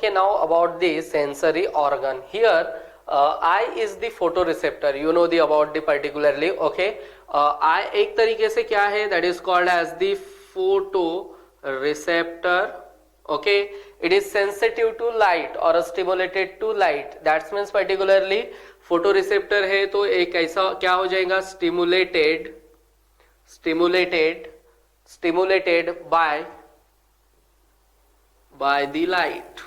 Okay, now about the sensory organ. Here, eye is the photoreceptor. You know the about the particularly. Okay, eye एक तरीके से क्या है? That is called as the photoreceptor. Okay, it is sensitive to light or stimulated to light. That means particularly photoreceptor है तो एक ऐसा क्या हो जाएगा? Stimulated by the light.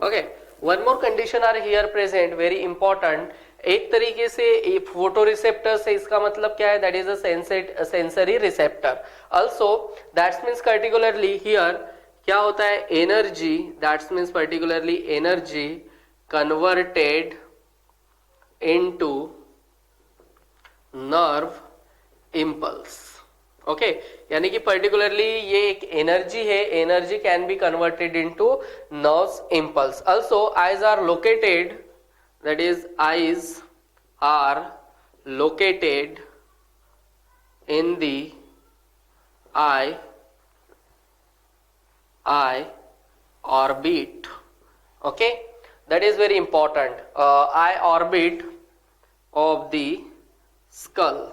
Okay, one more condition are here present, very important. एक तरीके से फोटो रिसेप्टर से इसका मतलब क्या है? That is a sensory receptor. Also that's means particularly here क्या होता है? Energy, that's means particularly energy converted into nerve impulse. Okay, यानी कि पर्टिकुलरली ये एक एनर्जी है, energy can be converted into nerves impulse. Also eyes are located, that is eyes are located in the eye orbit. Okay, that is very important. Eye orbit of the skull.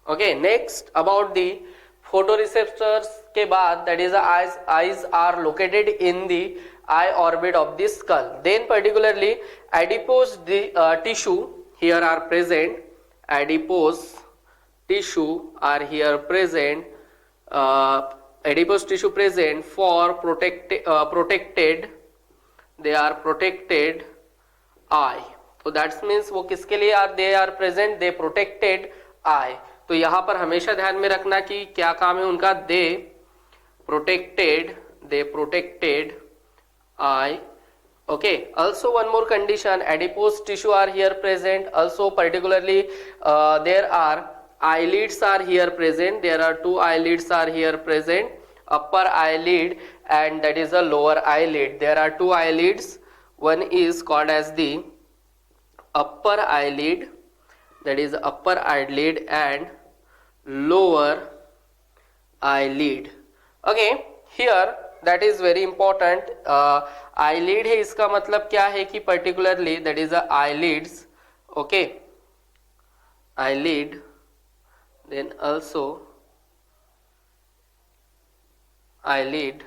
Okay, next about the photoreceptors के बाद that is eyes are located in the eye orbit of the skull. Then particularly adipose tissue here are present. Adipose tissue are here present. Adipose tissue present for protected. They are protected eye. So that means वो किसके लिए they are present? They protected eye. तो यहाँ पर हमेशा ध्यान में रखना कि क्या काम है उनका? they protected eye. Okay, also one more condition, adipose tissue are here present. Also particularly there are eyelids are here present. There are two eyelids are here present, upper eyelid and that is a lower eyelid. There are two eyelids, one is called as the upper eyelid, that is upper eyelid and lower eyelid. Okay, here that is very important. eyelid है, इसका मतलब क्या है कि particularly that is a eyelids. Okay, eyelid. Then also eyelid,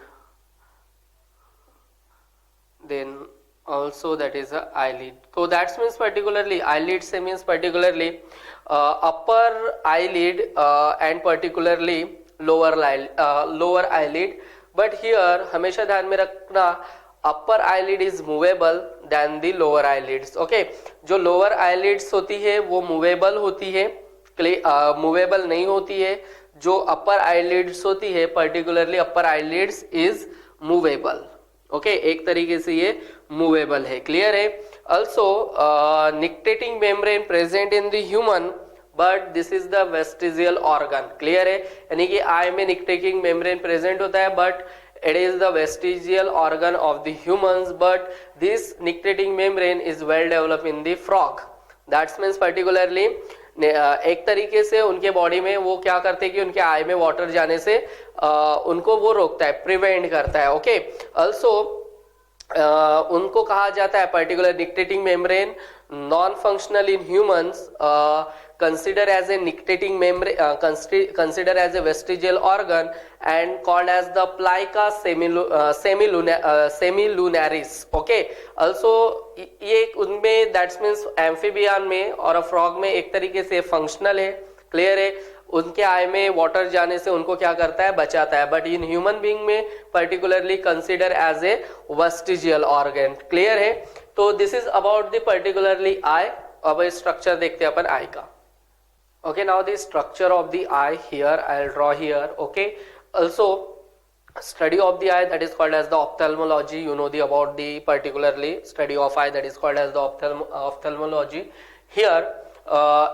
then also that is a eyelid. So that means particularly eyelid से means particularly upper eyelid and particularly lower eyelid. But here हमेशा ध्यान में रखना upper eyelid is movable than the lower eyelids. Okay, जो lower eyelids होती है वो movable होती है, मूवेबल नहीं होती है. जो अपर आईलिड्स होती है particularly upper eyelids is movable. Okay, एक तरीके से ये मूवेबल है. क्लियर है? Also nictitating membrane present in the human but this is the vestigial organ. Clear है? यानी कि आई में निक्टेटिंग मेम्ब्रेन प्रेजेंट होता है but it is the vestigial organ of the humans, but this nictitating membrane is well developed in the frog. That means particularly एक तरीके से उनके बॉडी में वो क्या करते हैं कि उनके आई में वाटर जाने से उनको वो रोकता है, प्रिवेंट करता है. ओके, ऑल्सो उनको कहा जाता है particular nictitating membrane non functional in humans, considered as a nictitating membrane, considered as a vestigial organ and called as the plica semilunaris. Okay, also ये उनमें that means amphibian में और frog में एक तरीके से फंक्शनल है. क्लियर है? उनके आई में वाटर जाने से उनको क्या करता है? बचाता है. बट इन ह्यूमन बीइंग में particularly consider as a vestigial organ. Clear है? तो this is about the particularly eye. अब स्ट्रक्चर देखते हैं अपन आई का. Okay, now the structure of the eye here I'll draw here. Okay, also study of the eye that is called as the ophthalmology. You know the about the particularly study of eye that is called as the ophthalmology. Here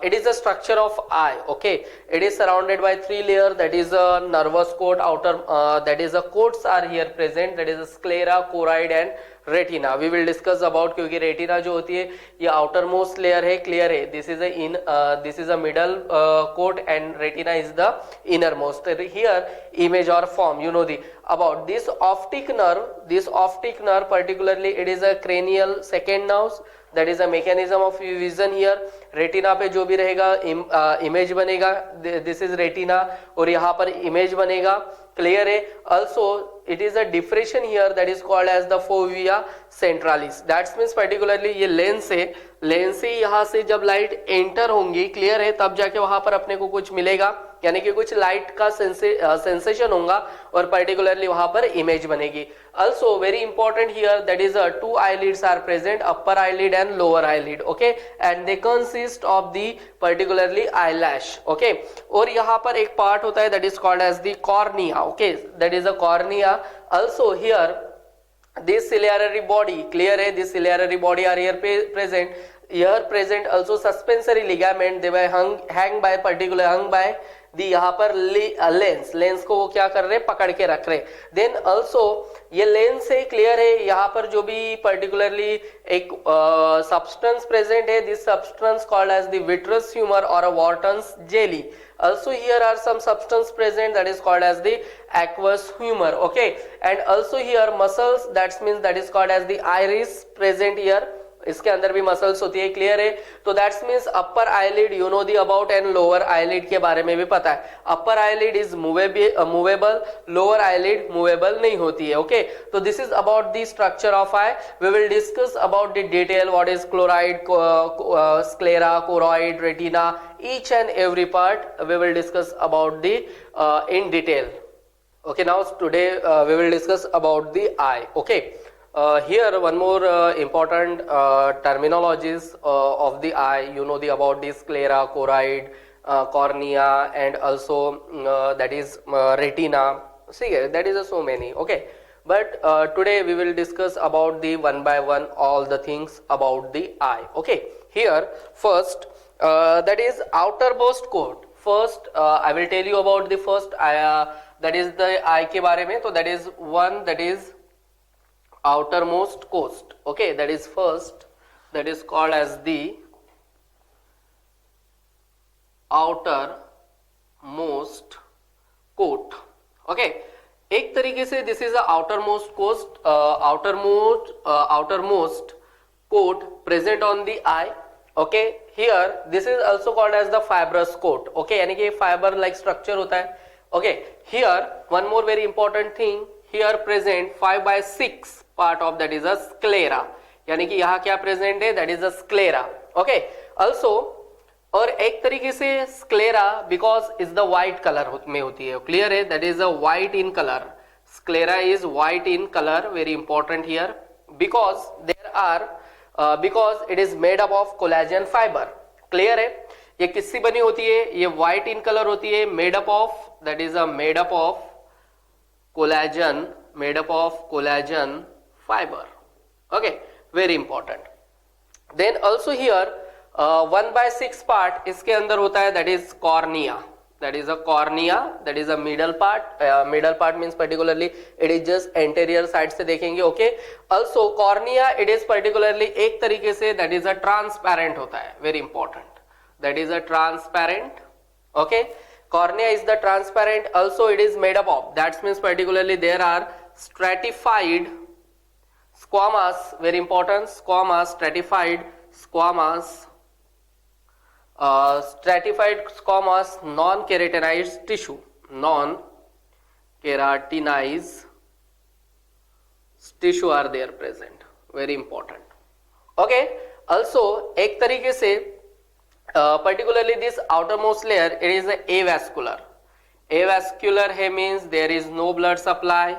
it is a structure of eye. Okay, it is surrounded by three layers, that is a nervous coat, outer that is a coats are here present, that is a sclera, choroid and retina we will discuss about, क्योंकि retina जो होती है ये outer most layer है, clear है, this is a middle coat and retina is the inner most. Here image or form, you know the about this optic nerve particularly it is a cranial second nerve, that is a mechanism of vision. here retina पे जो भी रहेगा image बनेगा, this is retina, और यहाँ पर image बनेगा, clear है. Also it is a depression here that is called as the fovea centralis. That's means particularly ये लेंस से यहाँ से जब लाइट एंटर होंगी, क्लियर है, तब जाके वहां पर अपने को कुछ मिलेगा, यानी कि कुछ लाइट का सेंसेशन होगा और पर्टिकुलरली वहां पर इमेज बनेगी. Also very important here that is two eyelids are present, upper eyelid and lower eyelid, okay, and they consist of the particularly eyelash, okay. और यहाँ पर एक पार्ट होता है that is called as the cornea, okay, that is a cornea. Also here this ciliary body, clear है, this ciliary body are here present, here present also suspensory ligament, they were hang by दी यहाँ पर lens को वो क्या कर रहे, पकड़ के रख रहे. देन ऑल्सो ये लेंस है, क्लियर है, यहाँ पर जो भी पर्टिकुलरली एक सब्सटेंस प्रेजेंट है, this substance called as the vitreous humour और Wharton's jelly. Also here are some substance present that is called as the aqueous humor, okay, and also here muscles, that means that is called as the iris present here, इसके अंदर भी muscles होती है, clear है. तो that's means upper eyelid you know the about and lower eyelid के बारे में भी पता है. Upper eyelid is movable, lower eyelid movable नहीं होती है, ओके. तो this is about the structure of eye. We will discuss about the detail what is chloride, sclera, choroid, retina, each and every part we will discuss about the in detail. Okay, now today we will discuss about the eye, okay. Here one more important terminologies of the eye, you know the about the sclera, choroid, cornea, and also that is retina. See, that is so many, okay. But today we will discuss about the one by one all the things about the eye, okay. Here first that is outermost coat. First I will tell you about the first that is the eye के बारे में. तो that is one, that is outermost coast, okay, that is first, that is called as the outermost coat, okay. एक तरीके से this is a outermost coast, outermost coat present on the eye, okay. Here this is also called as the fibrous coat, okay, यानी कि fiber like structure होता है, okay. Here one more very important thing, here present 5/6 part of that is a sclera, यानी कि यहाँ क्या present है, that is a sclera, okay. Also और एक तरीके से sclera because is the white color में होती है, clear है, that is a white in color. Sclera is white in color, very important here, because there are because it is made up of collagen fiber, clear है. ये किससे बनी होती है, ये white in color होती है, made up of, that is a made up of collagen fiber, okay, very important. Then also here 1/6 part इसके अंदर होता है, that is cornea, that is a cornea, that is a middle part, middle part means particularly it is just anterior side से देखेंगे, okay. Also cornea it is particularly एक तरीके से that is a transparent होता है, very important, that is a transparent, okay. Cornea is the transparent, also it is made up of, that means particularly there are stratified squamous, very important, squamous, stratified squamous, non-keratinized tissue, non-keratinized tissue are there present, very important, okay. Also एक तरीके से particularly this outermost layer it is avascular. Avascular है means there is no blood supply,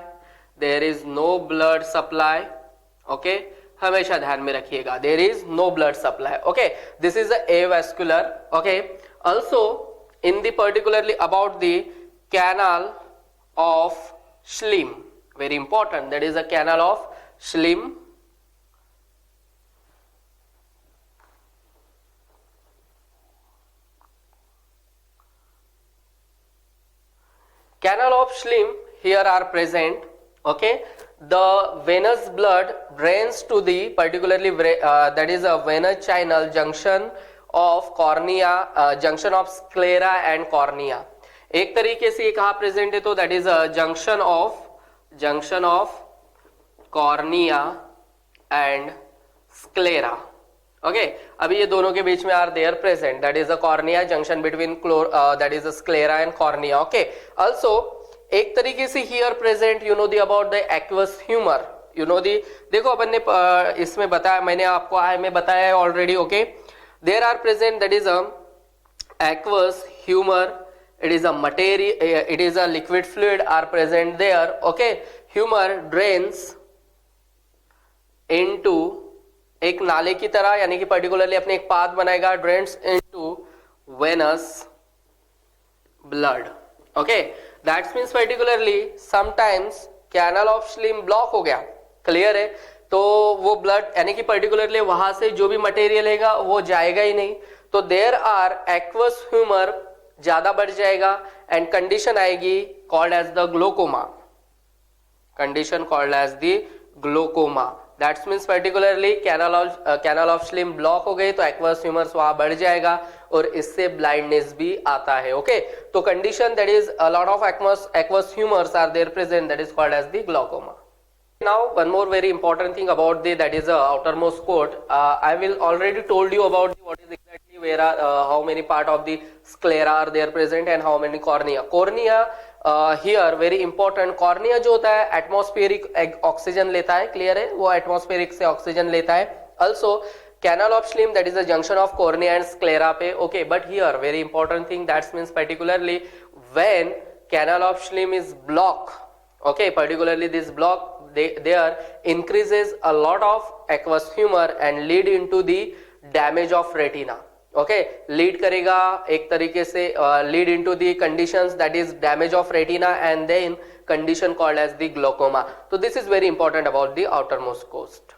okay. हमेशा ध्यान में रखिएगा, there is no blood supply, okay. This is a avascular, okay. Also in the particularly about the canal of Schlemm, very important, that is a canal of Schlemm. Canal of Schlemm here are present, okay. the venous blood drains to the particularly that is a venous channel junction of cornea, junction of sclera and cornea. एक तरीके से ये कहाँ present है, तो that is a junction of cornea and sclera. Okay, अभी ये दोनों के बीच में are there present, that is a cornea junction between that is a sclera and cornea. Okay, also एक तरीके से here present you know the about the aqueous humour, you know the, देखो अपन ने इसमें बताया, मैंने आपको आई में बताया है already. Okay, there are present that is a aqueous humour, it is a material, it is a liquid fluid are present there. Okay, humor drains into एक नाले की तरह, यानी कि पर्टिकुलरली अपने एक पाथ बनाएगा, drains into venous blood. Okay, that's means particularly sometimes canal of Schlemm block हो गया, क्लियर है, तो वो ब्लड यानी कि पर्टिकुलरली वहां से जो भी मटेरियल है वो जाएगा ही नहीं, तो देयर आर एक्वस ह्यूमर ज्यादा बढ़ जाएगा एंड कंडीशन आएगी called as the glaucoma, condition called as the glaucoma. That's means particularly canal of Schlemm block हो गई तो एक्वस ह्यूमर्स वहां बढ़ जाएगा और इससे ब्लाइंडनेस भी आता है. ओके, तो condition that is a lot of aqueous humours are there present, that is called as the glaucoma. Now one more very important thing about the that is a outermost coat. I will already told you about what is exactly where are how many part of the sclera are there present and how many cornea. Cornea here very important. Cornea जो होता है atmospheric oxygen लेता है, clear है, वो atmospheric से oxygen लेता है. Also canal of Schlemm that is a junction of cornea and sclera पे. Okay, but here very important thing that means particularly when canal of Schlemm is blocked. Okay, particularly this block there increases a lot of aqueous humor and lead into the damage of retina. Okay, lead करेगा एक तरीके से lead into the conditions that is damage of retina and then condition called as the glaucoma. So this is very important about the outermost coast.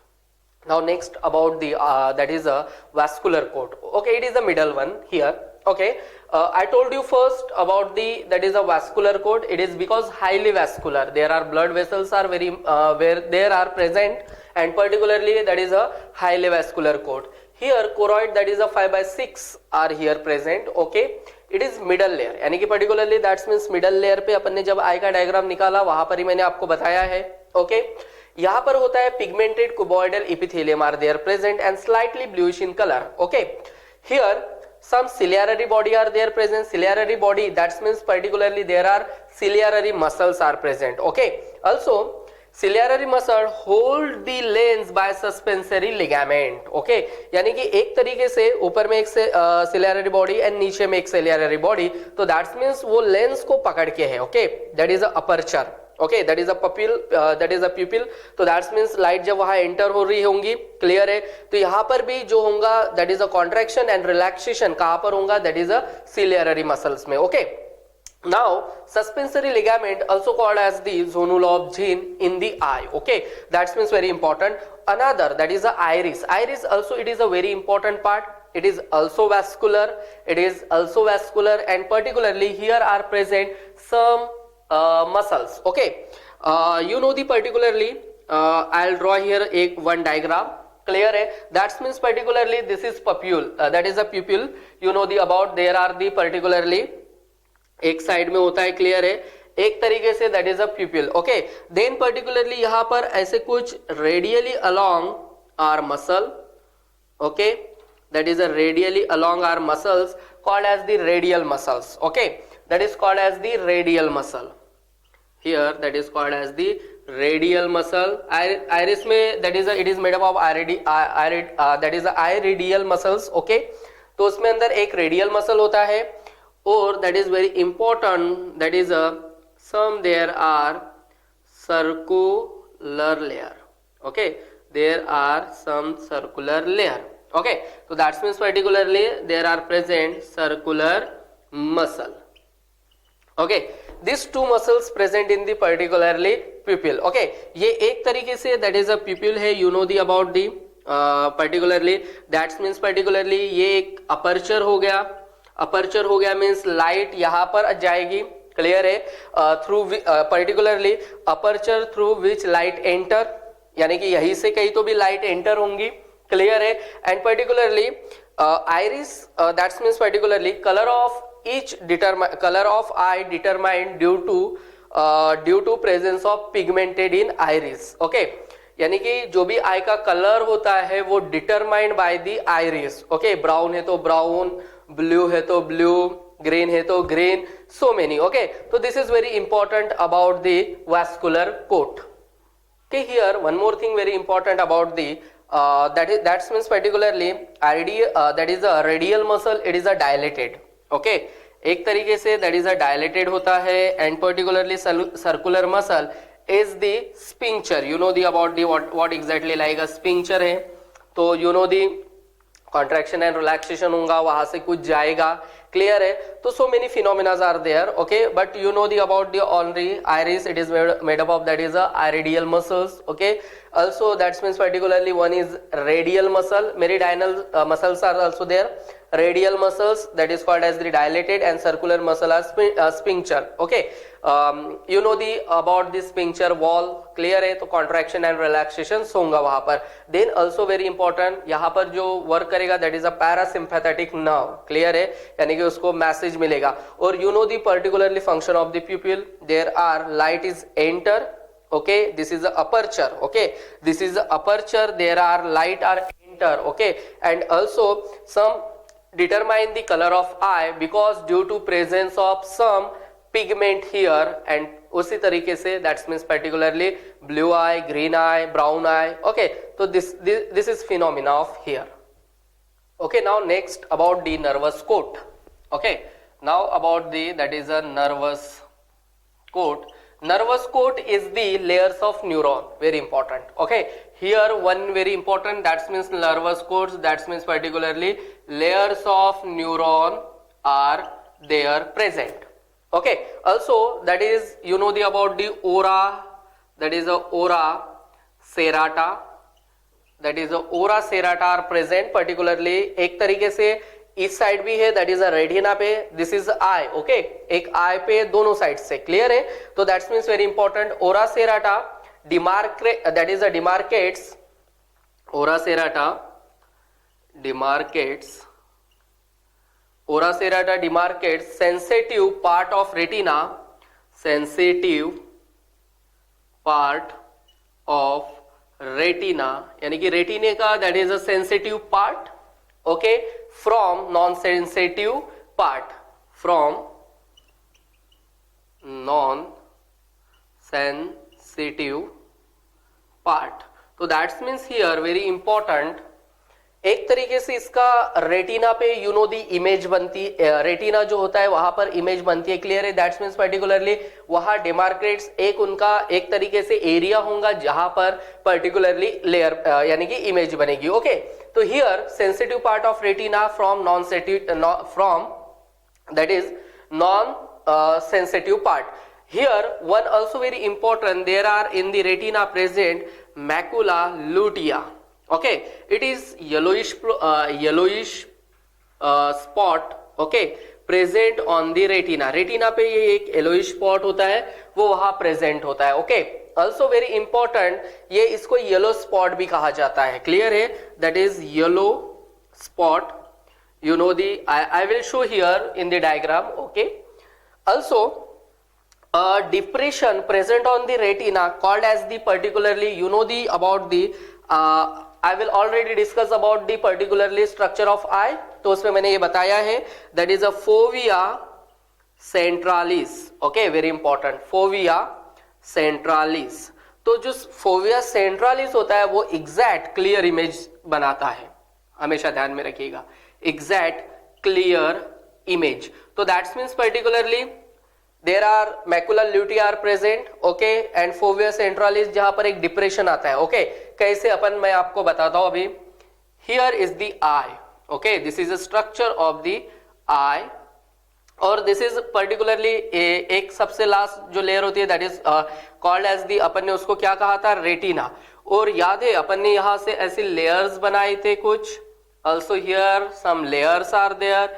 Now next about the that is a vascular coat. Okay, it is the middle one here. Okay, I told you first about the that is a vascular coat. It is because highly vascular, there are blood vessels are very where there are present and particularly that is a highly vascular coat. Here choroid that is a 5/6 are here present. Okay, it is middle layer, यानी कि particularly that means middle layer पे अपन ने जब आई का diagram निकाला वहां पर ही मैंने आपको बताया है. Okay, यहाँ पर होता है pigmented cuboidal epithelium are there present and slightly bluish in color. Okay, here some ciliary body are there present. Ciliary body that means particularly there are ciliary muscles are present. Okay, also ciliary muscle hold the lens by suspensory ligament. Okay, यानी कि एक तरीके से ऊपर में एक ciliary body and नीचे में एक ciliary body, तो that means वो लेंस को पकड़ के है. Okay, that is a aperture. Okay, that is a pupil, that is a pupil. तो that means light जब वहाँ enter हो रही होंगी, clear है, तो यहाँ पर भी जो होगा that is a contraction and relaxation कहाँ पर होगा, that is a ciliary muscles में. Okay, now suspensory ligament also called as the zonule of gene in the eye. Okay, that means very important. Another that is the iris. Iris also it is a very important part. It is also vascular. It is also vascular and particularly here are present some muscles. Okay, you know the particularly I'll draw here एक one diagram, clear है, that means particularly this is pupil, that is a pupil, you know the about there are the particularly एक side में होता है, clear है, एक तरीके से that is a pupil. Okay, then particularly यहाँ पर ऐसे कुछ radially along our muscle. Okay, that is a radially along our muscles called as the radial muscles. Okay, that is called as the radial muscle. Here that is called as the radial muscle. Iris में that is a, it is made up of that is the iridial muscles. Okay, तो उसमें अंदर एक radial muscle होता है और that is very important, that is a some there are circular layer. Okay, there are some circular layer. Okay, so that means particularly there are present circular muscle. Okay, these two muscles present in the particularly pupil. Okay, ये एक तरीके से that is a pupil है, you know the about the particularly that means particularly ये एक aperture हो गया. Aperture हो गया means light यहाँ पर जाएगी क्लियर है, through particularly aperture through which light enter, यानी कि यहीं से कहीं तो भी लाइट एंटर होंगी, क्लियर है। And particularly iris, that means particularly color of eye determined due to presence of pigmented in iris, okay यानी कि जो भी आई का कलर होता है वो determined by the iris, okay brown है तो ब्राउन, ब्लू है तो ब्लू, ग्रीन है तो ग्रीन, सो मेनी, ओके। तो this is very important about the vascular coat. Okay, here one more thing very important about the that means particularly that is a radial muscle, it is a dilated, okay, एक तरीके से that is a dilated होता है, and particularly circular muscle is the sphincter, you know the about the what exactly like a sphincter है, तो you know the contraction and relaxation होगा, वहां से कुछ जाएगा, क्लियर है। तो so many phenomena are there, okay, but you know the about the only iris, it is made up of that is a iridial muscles, okay, also that means particularly one is radial muscle, meridional muscles are also there, radial muscles that is called as the dilated, and circular muscle as sphincter, okay, you know the about the sphincter wall, clear है, तो contraction and relaxation होगा वहां पर। Then also very important, यहाँ पर जो work करेगा that is a parasympathetic nerve, clear है, यानी कि उसको मैसेज मिलेगा। और you know the particularly function of the pupil, there are light is enter, okay, this is the aperture, okay, this is the aperture, there are light are enter, okay, and also some determine the color of eye because due to presence of some pigment here, and उसी तरीके से that means particularly blue eye, green eye, brown eye, okay, so this is phenomena of here, okay। Now next about the nervous coat, okay, now about the that is a nervous coat. Nervous coat is the layers of neuron, very important, okay, here one very important, that means nervous coats, that means particularly layers of neuron are there present, okay, also that is you know the about the aura, that is a aura serrata, that is a aura serrata are present, particularly एक तरीके से इस side भी है, that is a retina पे, this is eye, okay, एक eye पे दोनों साइड से, क्लियर है। तो that's means very important, ora serrata that is a demarcates, ora serrata demarcates sensitive part of retina, sensitive part of retina, यानी कि रेटिने का that is a sensitive part, okay, from non-sensitive part, from non-sensitive part, तो that means here very important, एक तरीके से इसका retina पे यू नो दी इमेज बनती, रेटिना जो होता है वहां पर इमेज बनती है, क्लियर है, दैट्स मीन्स पर्टिकुलरली वहां डिमार्केट्स एक उनका एक तरीके से एरिया होगा जहां पर पर्टिकुलरली लेयर यानी कि इमेज बनेगी, ओके। तो here sensitive part of retina from non sensitive, from that is non sensitive part, here one also very important, there are in the retina present macula lutea, okay, it is yellowish spot, okay, present on the retina, retina पे ये एक yellowish spot होता है, वो वहां present होता है, okay, also very important, ये इसको yellow spot भी कहा जाता है, क्लियर है, that is yellow spot, you know the I will show here in the diagram, okay, also depression present on the retina called as the particularly you know the about the I will already discuss about the particularly structure of eye, तो उसमें मैंने ये बताया है, that is a fovea centralis, okay, very important, fovea centralis, तो जो fovea centralis होता है वो exact clear image बनाता है, हमेशा ध्यान में रखिएगा, exact clear image, तो that means particularly there are macula lutea are present, okay, and fovea centralis जहां पर एक डिप्रेशन आता है, okay, कैसे अपन मैं आपको बताता हूं अभी, here is the eye, okay, this is a structure of the eye, और this is particularly एक सबसे लास्ट जो लेयर होती है that is called as the, अपन ने उसको क्या कहा था, रेटिना, और याद है अपन ने यहां से ऐसे लेयर्स बनाए थे कुछ, also here some layers are there,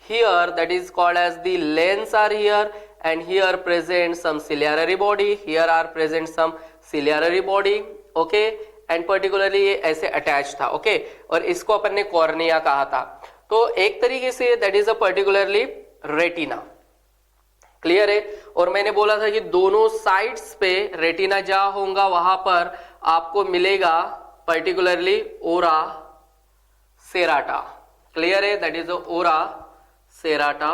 here that is called as the lens are here, and here present some ciliary body, here are present some ciliary body, okay, and particularly ये ऐसे attached था, okay, और इसको अपन ने cornea कहा था. तो एक तरीके से that is a particularly retina, clear है. और मैंने बोला था कि दोनों साइड्स पे रेटिना जहां होगा वहां पर आपको मिलेगा पर्टिकुलरली ओरा सेराटा, क्लियर है, that is ora serrata.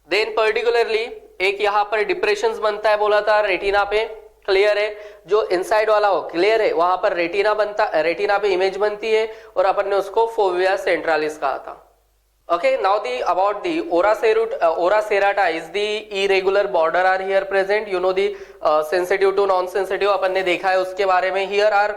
Then particularly एक यहां पर डिप्रेशंस बनता है, बोला था रेटिना पे, क्लियर है, जो इनसाइड वाला हो, क्लियर है, वहां पर रेटिना बनता, रेटिना पे इमेज बनती है और अपन ने उसको फोविया सेंट्रालिस कहा था. Okay, now about the ora serrata is the irregular border are here present. You know the sensitive to non-sensitive अपन ने देखा है उसके बारे में. Here are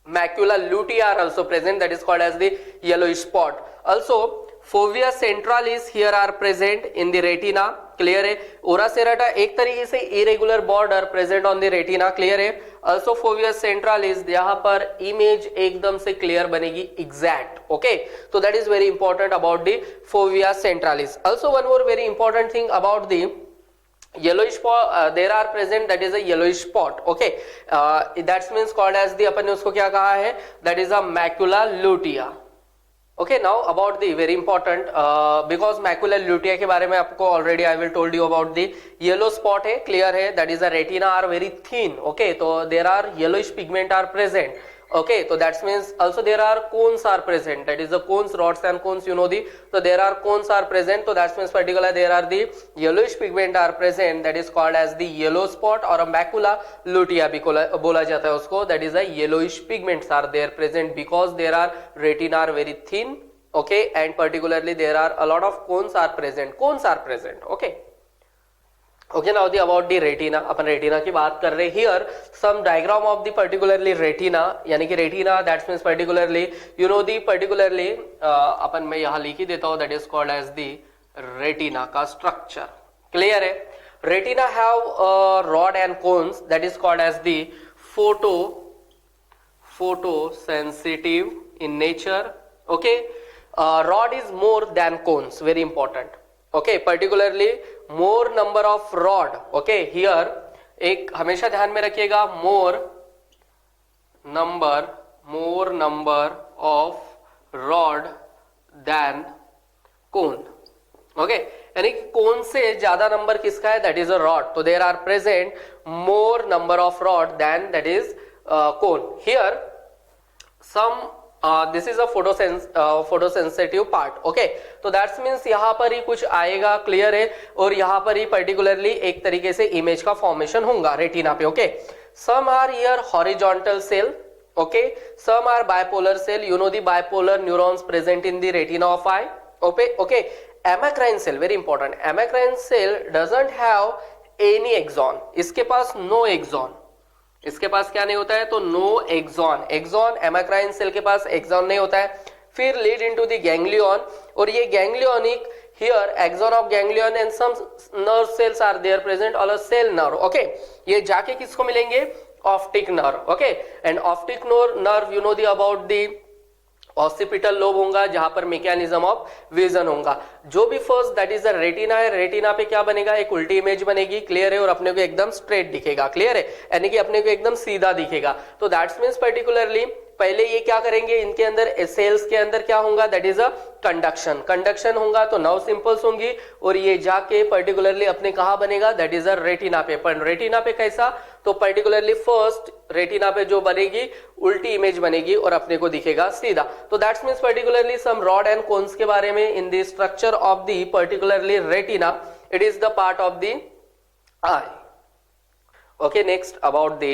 macula lutea are also present, that is called as the yellowish spot. Also fovea centralis here are present in the retina, clear है. Ora serrata एक तरीके से irregular border present on the retina, clear है. Also fovea centralis, यहाँ पर image एकदम से clear बनेगी, एग्जैक्ट, ओके. तो that is very important about the fovea centralis. Also one more very important thing about the yellowish spot, there are present, that is a yellowish spot, okay, that means called as the, अपन ने उसको क्या कहा है, that is a macula lutea. Okay, now about the very important because macula lutea के बारे में आपको already I will told you about the yellow spot है, clear है, that is a retina are very thin, okay, तो there are yellowish pigment are present, okay, so that means also there are cones are present, that is the cones, rods and cones, you know the, so there are cones are present, so that means particular there are the yellowish pigment are present, that is called as the yellow spot or a macula lutea भी बोला जाता है उसको, that is a yellowish pigments are there present because there are retina are very thin, okay, and particularly there are a lot of cones are present, okay. Okay, now the about the retina, upon retina की बात कर रहे हैं. Here some diagram of the particularly retina, यानी कि retina, that means particularly you know the particularly अपन मैं यहाँ लिख ही देता हूँ, that is called as the retina का structure, clear है. Retina have rod and cones, that is called as the photosensitive in nature, okay. Rod is more than cones, very important, okay, particularly more number of rod, okay, here एक हमेशा ध्यान में रखिएगा, more number of rod than cone, okay, यानी कि कोन से ज्यादा number किसका है, that is a rod, तो there are present more number of rod than that is cone. Here some this is a photosensitive part, okay, तो that means यहाँ पर ही कुछ आएगा, क्लियर है, और यहाँ पर ही particularly एक तरीके से इमेज का फॉर्मेशन होगा रेटिना पे, okay. Some are here horizontal cell, okay, some are bipolar cell, you know the bipolar neurons present in the retina of eye, okay. Amacrine cell, very important, amacrine cell doesn't have any axon, इसके पास no axon, इसके पास क्या नहीं होता है, तो no axon एमाक्राइन cell के पास axon नहीं होता है. फिर लीड इनटू द गैंग्लियन, और ये ganglionic here axon of ganglion and some nerve cells are there present all a cell nerve, okay. ये जाके किसको मिलेंगे, optic nerve, okay. And optic nerve you know the about the occipital lobe होगा जहां पर mechanism of vision होगा. जो भी first that is a retina है, रेटिना पे क्या बनेगा, एक उल्टी इमेज बनेगी, क्लियर है, और अपने को एकदम स्ट्रेट दिखेगा, क्लियर है, यानी कि अपने को एकदम सीधा दिखेगा. तो दैट्स मींस पर्टिकुलरली पहले ये क्या करेंगे, इनके अंदर सेल्स के अंदर क्या होगा, दैट इज अ कंडक्शन होगा, तो नर्व सिंपल्स होंगी, और ये जाके पर्टिकुलरली अपने कहा बनेगा, दैट इज अ रेटिना पे. पर रेटिना पे कैसा, तो पर्टिकुलरली फर्स्ट रेटिना पे जो बनेगी उल्टी इमेज बनेगी और अपने को दिखेगा सीधा. तो that's means particularly some rod and cones के बारे में in the structure of the particularly retina, it is the part of the eye. Okay, next about the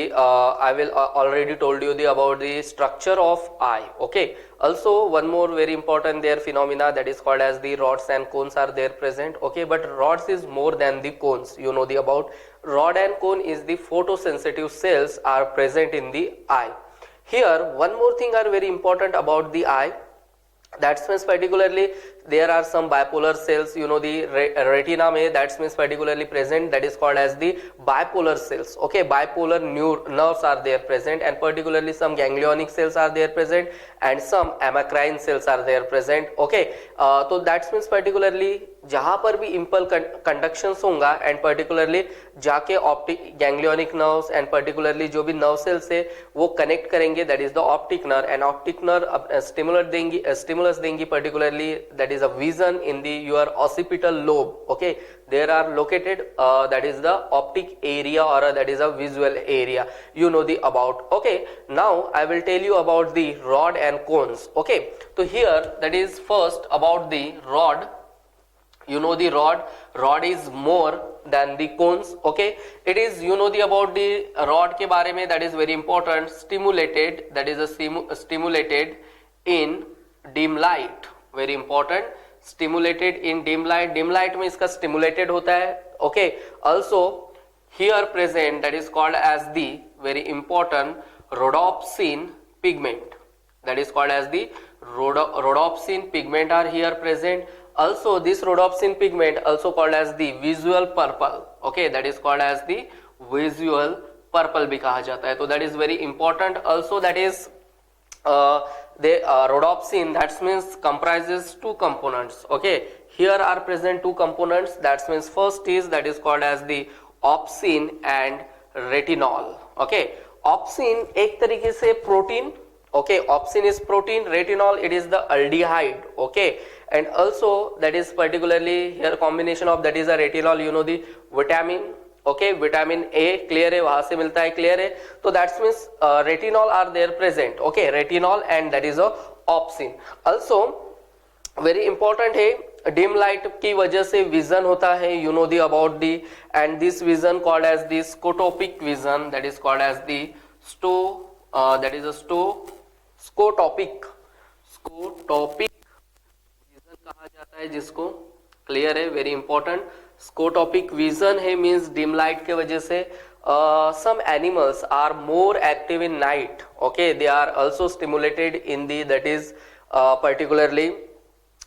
I will already told you the about the structure of eye, okay. Also one more very important there phenomena, that is called as the rods and cones are there present, okay, but rods is more than the cones, you know the about rod and cone is the photosensitive cells are present in the eye. Here one more thing are very important about the eye, that means particularly there are some bipolar cells, you know, the retina में, that means particularly present, that is called as the bipolar cells. Okay, bipolar nerves are there present, and particularly some ganglionic cells are there present, and some amacrine cells are there present. Okay, तो that means particularly जहाँ पर भी impulse conductions होगा, and particularly जाके optic ganglionic nerves and particularly जो भी nerve cells है वो कनेक्ट करेंगे, that is the optic nerve, and optic nerve stimulus देंगी particularly, that is a vision in the your occipital lobe. Okay, there are located, that is the optic area और that is a visual area, you know the about. Okay, now I will tell you about the rod and cons. Okay, तो here that is first about the rod. You know the rod is more than the cones. Okay, it is, you know the about the rod के बारे में, that is very important, stimulated, that is a stimulated in dim light, very important, stimulated in dim light. dim light में इसका stimulated होता है. Okay, also here present, that is called as the very important rhodopsin pigment, that is called as the rhodopsin pigment are here present. Also this rhodopsin pigment also called as the visual purple. Okay, that is called as the visual purple भी कहा जाता है. तो that is very important. Also that is the rhodopsin, that means comprises two components. Okay, here are present two components, that means first is, that is called as the opsin and retinol. Okay, opsin एक तरीके से protein. Okay, opsin is protein, retinol it is the aldehyde. Okay, and also that is particularly here combination of, that is a retinol, you know the vitamin. Okay, vitamin A, clear है, वहां से मिलता है, clear है. तो that means retinol are there present. Okay, retinol and that is a opsin. Also very important है, dim light की वजह से vision होता है, you know the about the, and this vision called as the scotopic vision, that is called as the that is a scotopic vision कहा जाता है जिसको, क्लियर है, वेरी इंपॉर्टेंट. स्कोटोपिक विजन है मींस डिम लाइट के वजह से some animals are more active in night. Okay, they are also stimulated in the, that is particularly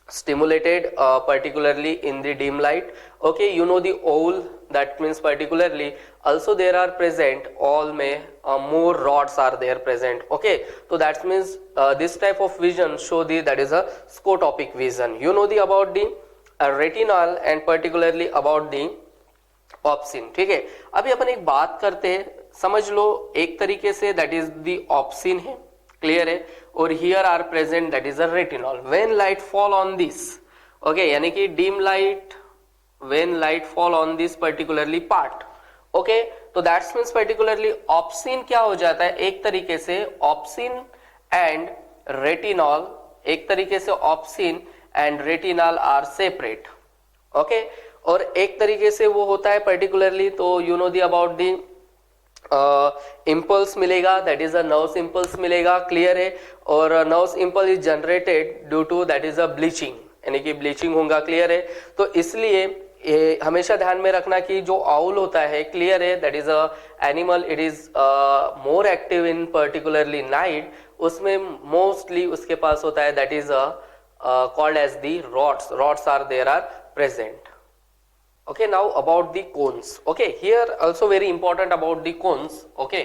stimulated particularly in the dim light. Okay, you know the owl, that means particularly also there are present, all may more rods are there present. Okay, so that means this type of vision show the, that is a scotopic vision. You know the about the retinal and particularly about the obscene. ठीक है, अभी अपन एक बात करते हैं, समझ लो एक तरीके से दैट इज द ऑप्सिन है, क्लियर है, और here are present that is a retinol. When light fall on this, okay, यानी कि dim light, when light fall on this particularly part. Okay, तो दैट्स मीन्स पर्टिकुलरली ऑप्सिन क्या हो जाता है, एक तरीके से ऑप्सिन एंड रेटिनॉल, एक तरीके से opsin and retinol are separate. Okay, और एक तरीके से वो होता है पर्टिकुलरली, तो you know the about the impulse मिलेगा, that is a nerves impulse मिलेगा, क्लियर है, और nerves impulse is generated due to that is a bleaching, यानी कि ब्लीचिंग होगा, क्लियर है. तो इसलिए हमेशा ध्यान में रखना कि जो आउल होता है, क्लियर है, that is a animal, it is more active in particularly night, उसमें मोस्टली उसके पास होता है that is called as the rods are there are present. Okay, now about the cones. Okay, here also very important about the cones. Okay,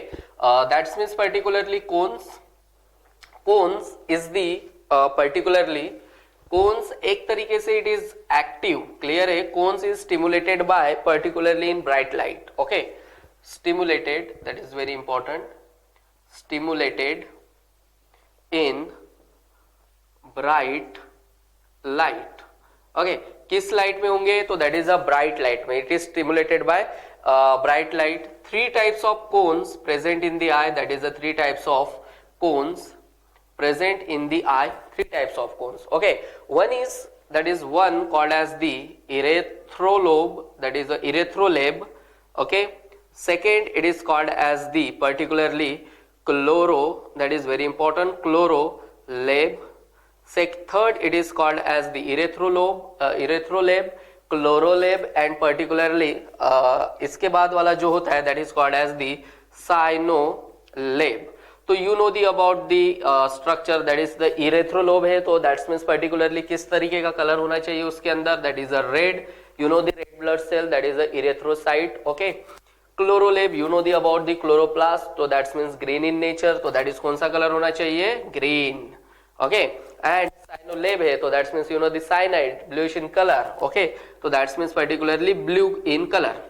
that means particularly cones is the particularly cones एक तरीके से it is active, clear है, cones is stimulated by particularly in bright light. Okay, stimulated, that is very important, stimulated in bright light. Okay, किस light में होंगे, तो that is अ bright light में, it is stimulated by bright light. 3 types of cones present in the eye, that is the 3 types of cones present in the eye, 3 types of cones. Okay, one is, that is one called as the erythrolabe, that is the erythrolabe. Okay, second it is called as the particularly chloro, that is very important, क्लोरोलेब. Third, it is called as the erythrolab, chlorolab, and particularly इसके बाद वाला जो होता है that is called as the cyanolab. तो you know the about the structure that is the erythrolabe है, तो that's means particularly किस तरीके का कलर होना चाहिए उसके अंदर, that is a red, you know the red blood cell that is a erythrocyte, okay. Chlorolabe, you know the about the chloroplast, तो that's means green in nature, तो that is कौन सा कलर होना चाहिए, ग्रीन, ओके। एंड साइनोलेब है, तो that's means you know the cyanide, bluish in colour, okay, तो that's means particularly blue in colour.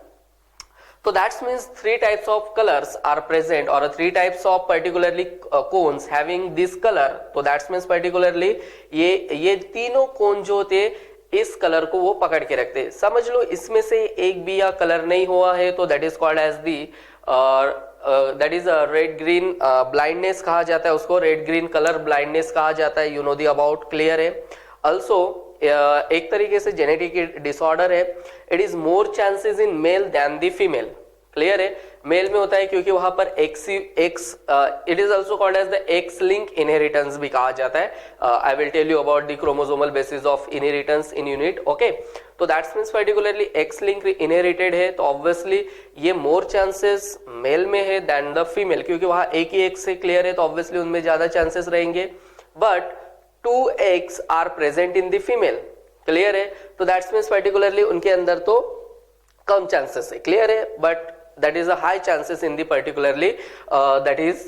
So that means three types of colors are present, or three types of particularly cones having this color. तो that means particularly ये तीनों कोन जो थे इस colour को वो पकड़ के रखते. समझ लो इसमें से एक भी या कलर नहीं हुआ है तो that is called as the that is a red green blindness कहा जाता है उसको, red green color blindness कहा जाता है. You know the about, clear है. Also एक तरीके से जेनेटिक डिसऑर्डर है. It is more chances in male than the female, clear है. मेल में होता है क्योंकि वहां पर X it is also called as the X link inheritance भी कहा जाता है. I will tell you about the chromosomal basis of inheritance in unit, okay. तो that's means particularly X link inherited है तो ऑब्वियसली ये मोर चांसेस मेल में है देन द फीमेल, क्योंकि वहां एक ही एक्स से, क्लियर है, तो ऑब्वियसली उनमें ज्यादा चांसेस रहेंगे. But 2 eggs are present in the female, clear है. तो दैट्स मीन्स पर्टिकुलरली उनके अंदर तो कम चांसेस है, क्लियर है, but that is a high chances in the particularly that is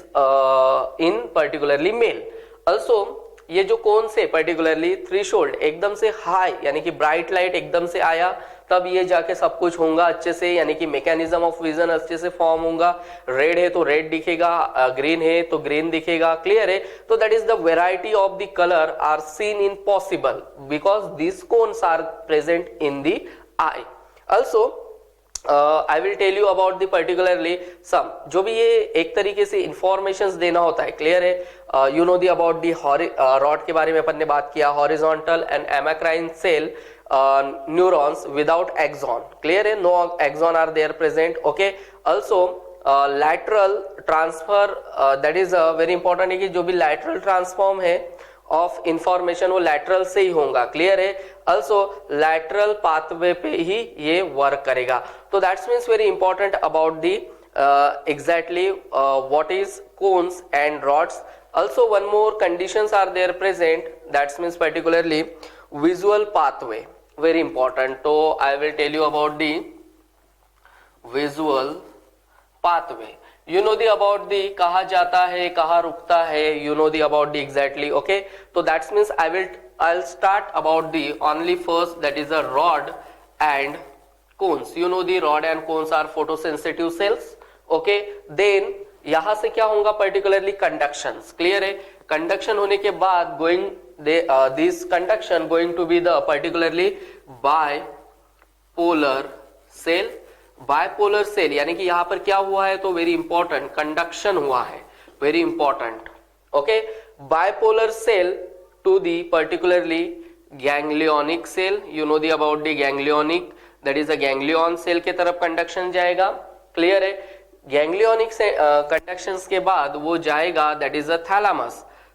in particularly male. Also ये जो कौन से पर्टिकुलरली थ्रेशोल्ड एकदम से हाई यानी कि ब्राइट लाइट एकदम से आया तब ये जाके सब कुछ होगा अच्छे से, यानी कि मैकेनिज्म ऑफ विजन अच्छे से फॉर्म होगा. रेड है तो रेड दिखेगा, ग्रीन है तो ग्रीन दिखेगा, क्लियर है. तो that is the variety of the colour are seen in possible because this cones are present in the eye. Also I will tell you about the particularly some, जो भी ये एक तरीके से इंफॉर्मेशन देना होता है, क्लियर है. You know the about the rod के बारे में अपन ने बात किया, horizontal and amacrine cell neurons without axon, clear है, no axon are there present, okay. Also lateral transfer that is very important है कि जो भी lateral transform है of information वो lateral से ही होगा, clear है. Also lateral pathway पे ही ये work करेगा. तो that means very important about the exactly what is cones and rods. Also one more conditions are there present, that means particularly visual pathway, very important. So I will tell you about the visual pathway. You know the about the कहाँ जाता है कहाँ रुकता है, you know the about the exactly, okay. So that means I'll start about the only first, that is a rod and cones. You know the rod and cones are photosensitive cells, okay. Then यहाँ से क्या होगा particularly कंडक्शंस, clear है. Conduction होने के बाद going this conduction going to be the particularly bipolar cell. bipolar cell यानी कि यहाँ पर क्या हुआ है तो वेरी इंपॉर्टेंट कंडक्शन हुआ है, very important, okay. bipolar cell to the particularly ganglionic cell. you know the about the ganglionic, that is a ganglion cell के तरफ कंडक्शन जाएगा, क्लियर है. गैंग्लियोनिक से कंडक्शंस के बाद वो जाएगा that is a thalamus.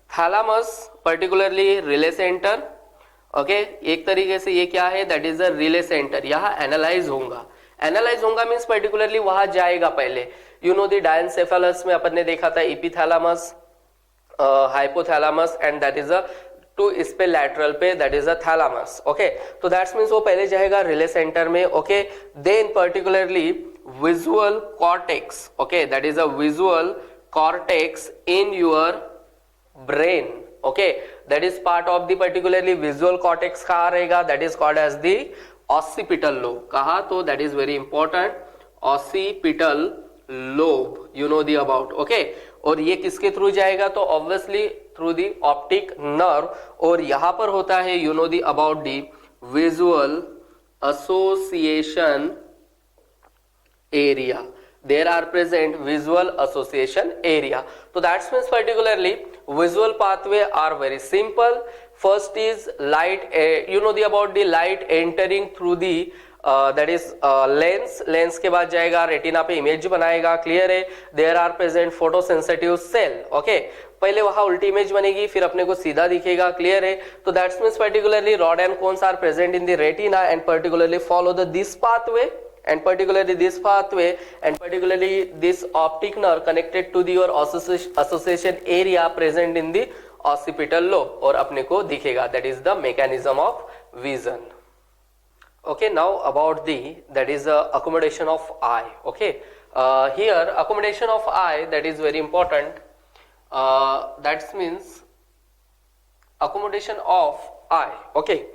Thalamus particularly relay centre, okay. एक तरीके से ये क्या है that is a relay centre. यहाँ एनालाइज होगा, एनालाइज होगा मींस पर्टिकुलरली वहां जाएगा पहले. यू नो द डायनसेफेलस में अपन ने देखा था epithalamus, hypothalamus and that is a to इस पे लैटरल पे that is a thalamus, okay. तो दैट्स मींस वो पहले जाएगा रिले सेंटर में, okay. Then particularly visual cortex, okay, that is a visual cortex in your brain, okay, that is part of the particularly visual cortex कहाँ रहेगा, that is called as the occipital lobe. कहाँ तो that is very important, occipital lobe, you know the about, okay. और ये किसके through जाएगा तो obviously through the optic nerve. और यहाँ पर होता है you know the about the visual association area. There are present visual association area. So that means particularly visual pathway are very simple. First is light, you know the about the light entering through the that is lens. lens के बाद जाएगा retina पे image बनाएगा, clear है. There are present photosensitive cell, okay. पहले वहां उल्टी image बनेगी फिर अपने को सीधा दिखेगा, क्लियर है. तो that means particularly rod and cones are present in the retina and particularly follow the this pathway and particularly this pathway and particularly this optic nerve connected to the your association area present in the occipital lobe और अपने को दिखेगा. That is the mechanism of vision. Okay, now about the that is the accommodation of eye. Okay, here accommodation of eye, that is very important. That means accommodation of eye. Okay,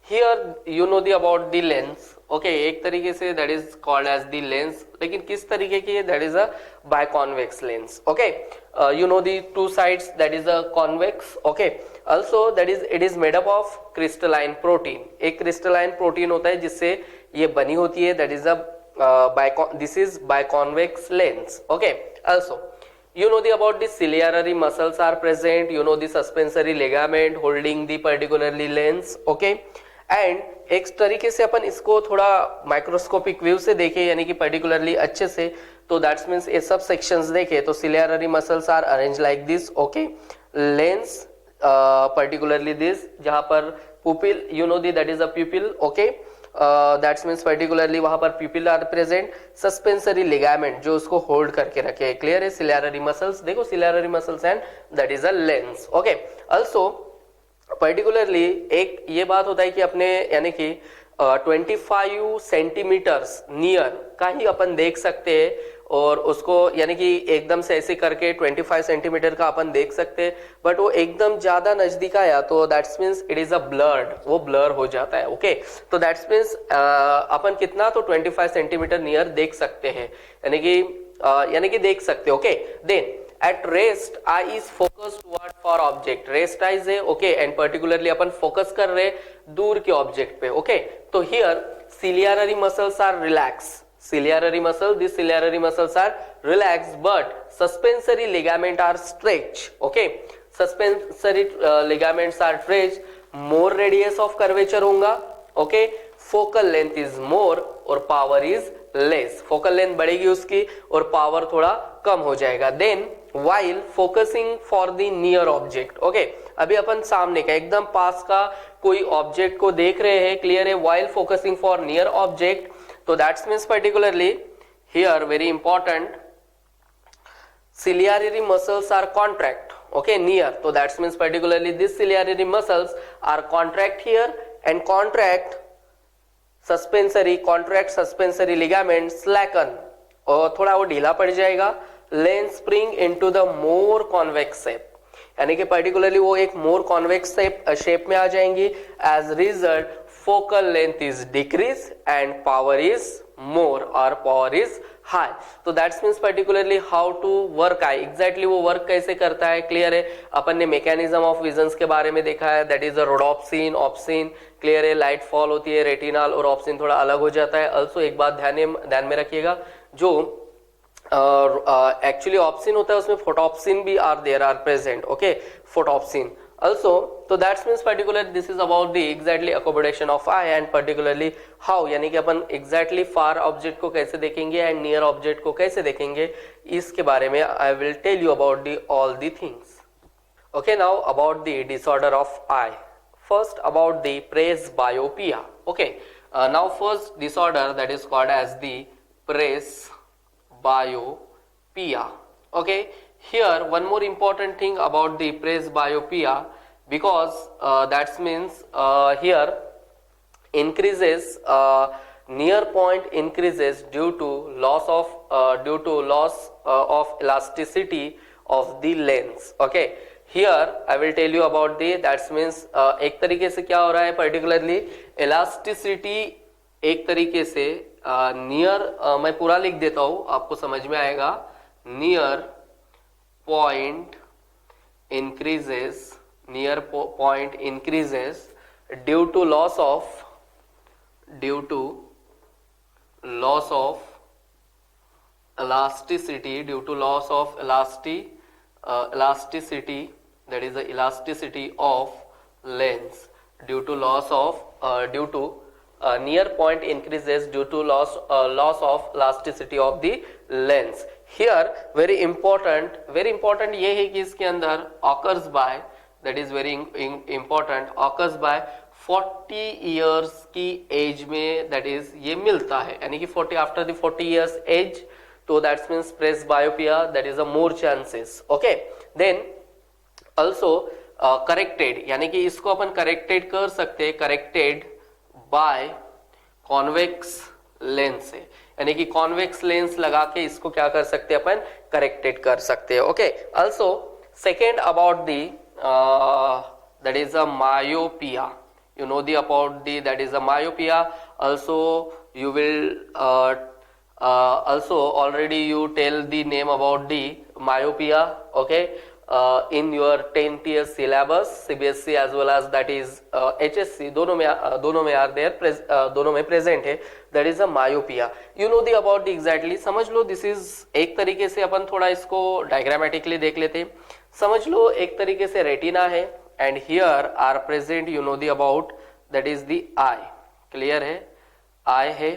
here you know the about the lens. Okay, एक तरीके से that is called as the lens, लेकिन किस तरीके की है, that is a biconvex lens. Okay, you know the two sides, that is a convex. Okay, also that is it is made up of crystalline protein. एक crystalline protein होता है जिससे ये बनी होती है, that is a this is biconvex lens. Okay, also you know the about the ciliary muscles are present, you know the suspensory ligament holding the particularly lens. Okay, and एक तरीके से अपन इसको थोड़ा माइक्रोस्कोपिक व्यू से देखें, यानी कि particularly अच्छे से, तो दैट्स मीन्स ये सब सेक्शंस देखें तो ciliary muscles are arrange like this. Okay, lens particularly this, जहां पर pupil, you know the that is a pupil. Okay, that's means particularly वहां पर pupil are present. Suspensory ligament जो उसको होल्ड करके रखे, क्लियर है. सिलियरी मसल्स देखो, ciliary muscles and that is a lens. Okay, also particularly एक ये बात होता है कि अपने यानी कि 25 सेंटीमीटर्स नियर का ही अपन देख सकते हैं, और उसको यानी कि एकदम से ऐसे करके 25 सेंटीमीटर का अपन देख सकते हैं, बट वो एकदम ज्यादा नजदीक आया तो that's means it is a blurred, वो ब्लर हो जाता है. ओके, तो दैट्स मीन्स अपन कितना तो 25 सेंटीमीटर नियर देख सकते हैं, यानी कि देख सकते. Okay, then at rest eye is focused toward for object, rest eyes है. Okay, and particularly upon focus कर रहे दूर के ऑब्जेक्ट पे. ओके, तो here ciliary muscles are relaxed, ciliary muscle, these ciliary muscles are relaxed but suspensory ligament are stretched. Okay, suspensory ligaments are stretched, more radius of curvature होगा. Okay, focal length is more और power is less, focal length बढ़ेगी उसकी और power थोड़ा कम हो जाएगा. Then while focusing for the near object. ओके, अभी अपन सामने का एकदम पास का कोई ऑब्जेक्ट को देख रहे हैं, क्लियर है. while focusing for near object, तो that's means particularly here very important, ciliary muscles are contract. Okay, near, तो that's means particularly this ciliary muscles are contract here and contract suspensory ligament slacken, और थोड़ा वो ढीला पड़ जाएगा. Lens spring into the more convex shape, यानी कि particularly वो एक मोर कॉन्वेक्स शेप में आ जाएंगी. As result focal length is decrease and power is more और पावर इज हाई. तो that's means particularly how to work eye, exactly वो वर्क कैसे करता है, क्लियर है. अपन ने मैकेनिज्म ऑफ विजन्स के बारे में देखा है, that is a rhodopsin, obscene, clear है. लाइट फॉल होती है, रेटिनल और ऑप्सिन थोड़ा अलग हो जाता है. ऑल्सो एक बात ध्यान में रखिएगा, जो एक्चुअली ऑप्सिन होता है उसमें फोटोप्सिन भी आर प्रेजेंट. ओके, फोटोप्सिन also, तो that's means particular this is about the exactly accommodation of I and particularly how, यानी कि अपन एग्जैक्टली फार ऑब्जेक्ट को कैसे देखेंगे एंड नियर ऑब्जेक्ट को कैसे देखेंगे, इसके बारे में I will tell you about the all the things. Okay, now about the disorder of eye. First about the presbyopia. Okay, now first disorder that is called as the presbyopia. Okay, here one more important thing about the presbyopia, because that means here increases near point increases due to loss of elasticity of the lens. Okay, here I will tell you about the that means एक तरीके से क्या हो रहा है, particularly elasticity एक तरीके से नियर मैं पूरा लिख देता हूं, आपको समझ में आएगा. Near point increases due to loss of elasticity, due to loss of elasticity, that is the elasticity of lens, due to near point increases due to loss of elasticity of the lens. Here very important ये है कि इसके अंदर occurs by, that is very important, occurs by 40 years की age में that is ये मिलता है, यानी कि 40 आफ्टर द 40 ईयर्स एज, तो that's means presbyopia, that is a more chances. Okay, then also corrected, यानी कि इसको अपन करेक्टेड कर सकते हैं, करेक्टेड बाय कॉन्वेक्स लेंस से, यानी कि कॉन्वेक्स लेंस लगा के इसको क्या कर सकते हैं अपन, करेक्टेड कर सकते हैं. Okay, also second about the that is a myopia, you know the about the that is a myopia. Also you will also already you tell the name about the myopia. Okay, in your 10th year syllabus, CBSE as well as that is HSC, दोनों में are there, दोनों में present है, that is a myopia. You know the about the exactly, समझ लो. this is एक तरीके से अपन थोड़ा इसको diagrammatically देख लेते हैं. समझ लो एक तरीके से रेटिना है, and here are present you know the about that is the eye. clear है, eye है.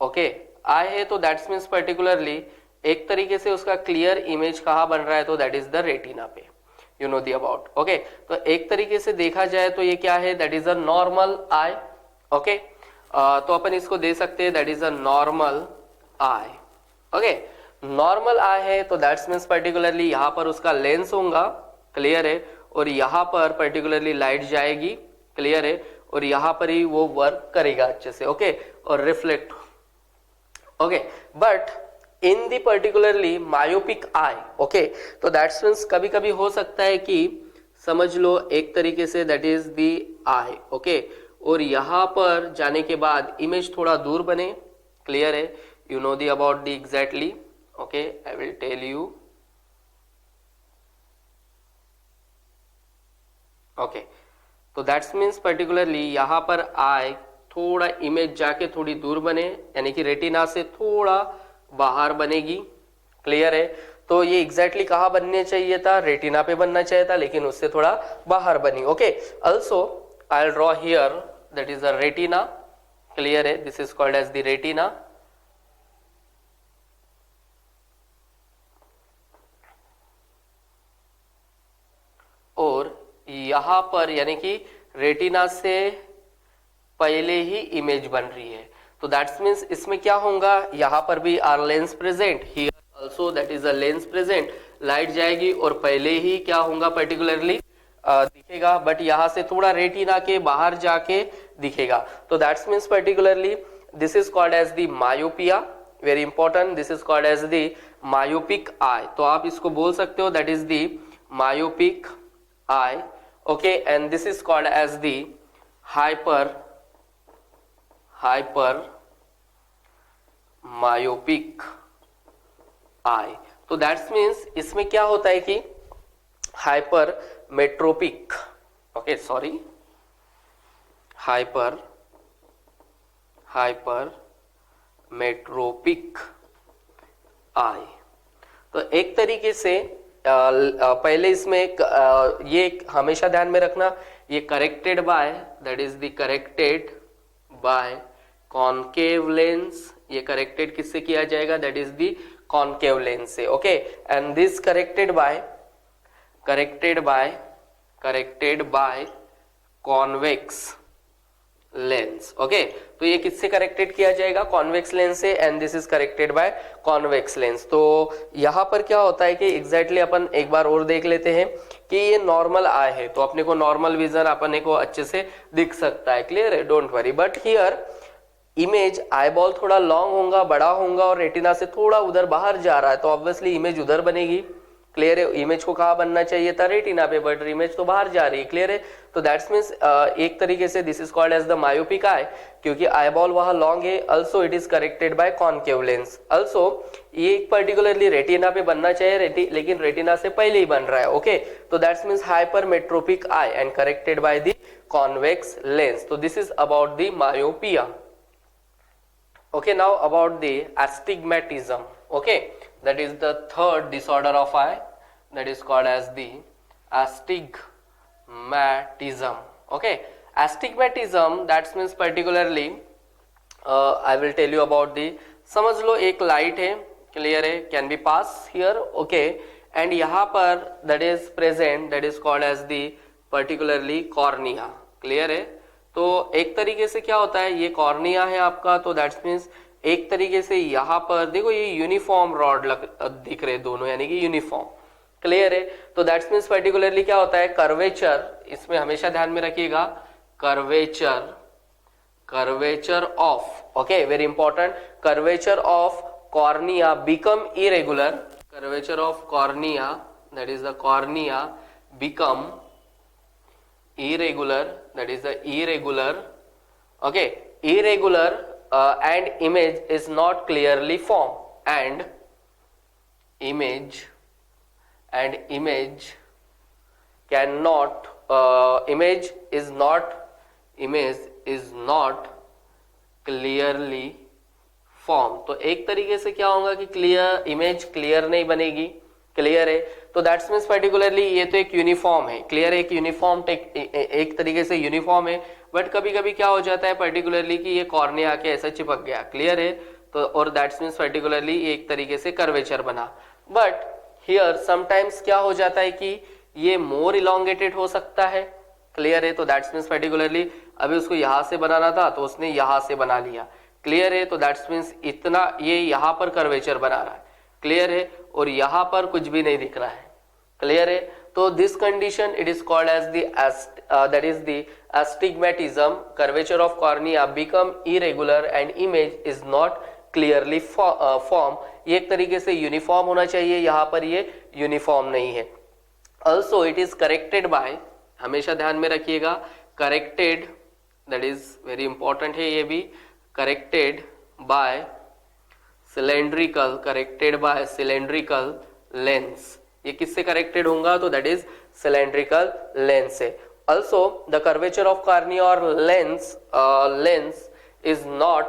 ओके, eye है, तो दैट्स मीन्स पर्टिकुलरली एक तरीके से उसका क्लियर इमेज कहाँ बन रहा है, तो दैट इज द रेटिना पे, you know the about. Okay, तो एक तरीके से देखा जाए तो ये क्या है, that is a normal eye. Okay, तो अपन इसको दे सकते हैं, that is a normal eye. Okay, normal eye है, तो दैट्स मीन्स पर्टिकुलरली यहाँ पर उसका लेंस होगा, क्लियर है, और यहाँ पर पर्टिकुलरली लाइट जाएगी, क्लियर है, और यहाँ पर ही वो वर्क करेगा अच्छे से. ओके, और reflect. Okay, but in the particularly myopic eye. Okay, तो दैट्स मीन्स कभी कभी हो सकता है कि समझ लो एक तरीके से that is the I. Okay, और यहाँ पर जाने के बाद इमेज थोड़ा दूर बने, क्लियर है, you know the about the exactly. Okay, I will tell you. Okay, तो दैट्स मीन्स पर्टिकुलरली यहाँ पर आई थोड़ा इमेज जाके थोड़ी दूर बने, यानी कि रेटिना से थोड़ा बाहर बनेगी, क्लियर है. तो ये एग्जैक्टली कहाँ बनने चाहिए था, रेटिना पे बनना चाहिए था, लेकिन उससे थोड़ा बाहर बनी. Okay, also I will draw here that is a retina, clear है, this is called as the retina. और यहाँ पर यानी कि रेटिना से पहले ही इमेज बन रही है, तो दैट्स मीन्स इसमें क्या होगा, यहाँ पर भी are lens present, here also that is a lens present. Light जाएगी और पहले ही क्या होगा पर्टिकुलरली दिखेगा, बट यहाँ से थोड़ा रेटिना के बाहर जाके दिखेगा. तो that's means particularly this is called as the myopia, very important, this is called as the myopic eye. तो आप इसको बोल सकते हो that is the myopic eye. Okay, and this is called as the hyper myopic eye. तो that's means इसमें क्या होता है कि hypermetropic, okay sorry, hypermetropic eye. तो एक तरीके से पहले इसमें ये हमेशा ध्यान में रखना, ये corrected by that is the corrected by concave lens. ये करेक्टेड किससे किया जाएगा, that is the concave lens से. Okay, and this corrected by convex lens. Okay, तो ये किससे करेक्टेड किया जाएगा, कॉन्वेक्स लेंस से, and this is corrected by convex lens. तो यहाँ पर क्या होता है कि एग्जैक्टली अपन एक बार और देख लेते हैं कि ये नॉर्मल आई है, तो अपने को नॉर्मल विजन अपने को अच्छे से दिख सकता है, क्लियर है, don't worry. But here image eyeball थोड़ा लॉन्ग होगा, बड़ा होगा, और रेटिना से थोड़ा उधर बाहर जा रहा है, तो ऑब्वियसली इमेज उधर बनेगी, क्लियर है. इमेज को कहाँ बनना चाहिए था, रेटिना पे, बट इमेज तो बाहर जा रही है, क्लियर है. तो दैट्स मीन्स एक तरीके से this is called as the myopic eye, क्योंकि आईबॉल वहां लॉन्ग है. Also it is corrected by concave lens. Also ये पर्टिकुलरली रेटिना पे बनना चाहिए, लेकिन रेटिना से पहले ही बन रहा है. ओके, तो that's means hypermetropic eye and corrected by the convex lens. तो this is about the myopia. Okay, now about the astigmatism. Okay, that is the third disorder of eye, that is called as the astigmatism. Okay, astigmatism, that means particularly I will tell you about the, समझ लो एक light है, clear है, can be pass here. Okay, and यहाँ पर that is present, that is called as the particularly cornea. Clear है। तो एक तरीके से क्या होता है, ये कॉर्निया है आपका, तो दैट्स मीन्स एक तरीके से यहाँ पर देखो ये यूनिफॉर्म रॉड दिख रहे दोनों, यानी कि यूनिफॉर्म। क्लियर है। तो दैट्स मीन्स पर्टिकुलरली क्या होता है, कर्वेचर, इसमें हमेशा ध्यान में रखिएगा, curvature of, okay very important, curvature of cornea become irregular, curvature of cornea, that is the cornea become irregular, that is the irregular, okay, irregular and image is not clearly formed, and image cannot image is not clearly formed। तो एक तरीके से क्या होगा कि clear image clear नहीं बनेगी। Clear है। तो दैट्स मीन्स पर्टिकुलरली ये तो एक यूनिफॉर्म है। क्लियर है, एक यूनिफॉर्म एक तरीके से यूनिफॉर्म है, बट कभी कभी क्या हो जाता है पर्टिकुलरली कि ये कॉर्निया आके ऐसा चिपक गया। क्लियर है। तो और दैट्स मीन्स पर्टिकुलरली एक तरीके से कर्वेचर बना। बट हियर समटाइम्स क्या हो जाता है कि ये मोर इलोंगेटेड हो सकता है। क्लियर है। तो दैट्स मीन्स पर्टिकुलरली अभी उसको यहां से बनाना था तो उसने यहां से बना लिया। क्लियर है। तो दैट्स मीन्स इतना ये यहां पर कर्वेचर बना रहा है। क्लियर है। और यहां पर कुछ भी नहीं दिख रहा है। क्लियर है। तो this condition it is called as that is the astigmatism, curvature of cornea become irregular and image is not clearly form। ये एक तरीके से यूनिफॉर्म होना चाहिए, यहाँ पर ये यूनिफॉर्म नहीं है। also it is corrected by, हमेशा ध्यान में रखिएगा, corrected, that is very important है ये भी, corrected by cylindrical lens। ये किससे करेक्टेड होगा, तो दैट इज सिलेंड्रिकल लेंस से। also the curvature of cornea or lens is not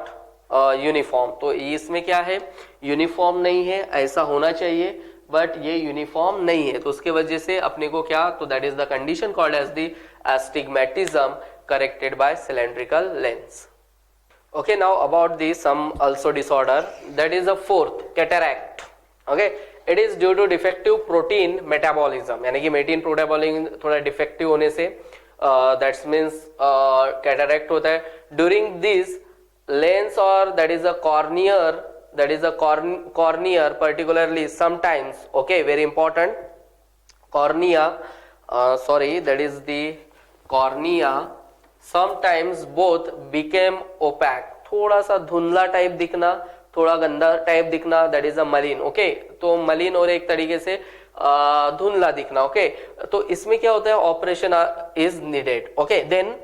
uniform। तो इसमें क्या है, यूनिफॉर्म नहीं है, ऐसा होना चाहिए बट ये यूनिफॉर्म नहीं है। तो उसके वजह से अपने को क्या, तो that is the condition called as the astigmatism corrected by cylindrical lens। okay, now about the some also disorder, that is the fourth, cataract। okay, it is due to defective protein metabolism, यानी कि मेटीन प्रोटेबॉलिज्म थोड़ा defective होने से that's means cataract होता है। During this lens और that is a cornea particularly sometimes, okay very important, cornea that is the cornea sometimes both became opaque, थोड़ा सा धुंधला टाइप दिखना, थोड़ा गंदा टाइप दिखना, दैट इज अ मलिन। ओके, तो मलिन और एक तरीके से धुंधला दिखना। ओके, तो इसमें क्या होता है, operation is needed. Okay, then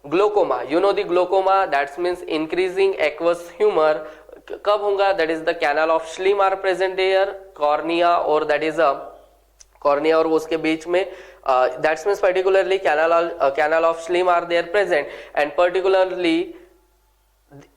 glaucoma, you know the glaucoma, that's means increasing aqueous humour, कब होगा, that is the canal of Schlemm are present there, cornea और दैट इज अ कॉर्निया और उसके बीच में that's means particularly canal of Schlemm are there present, and particularly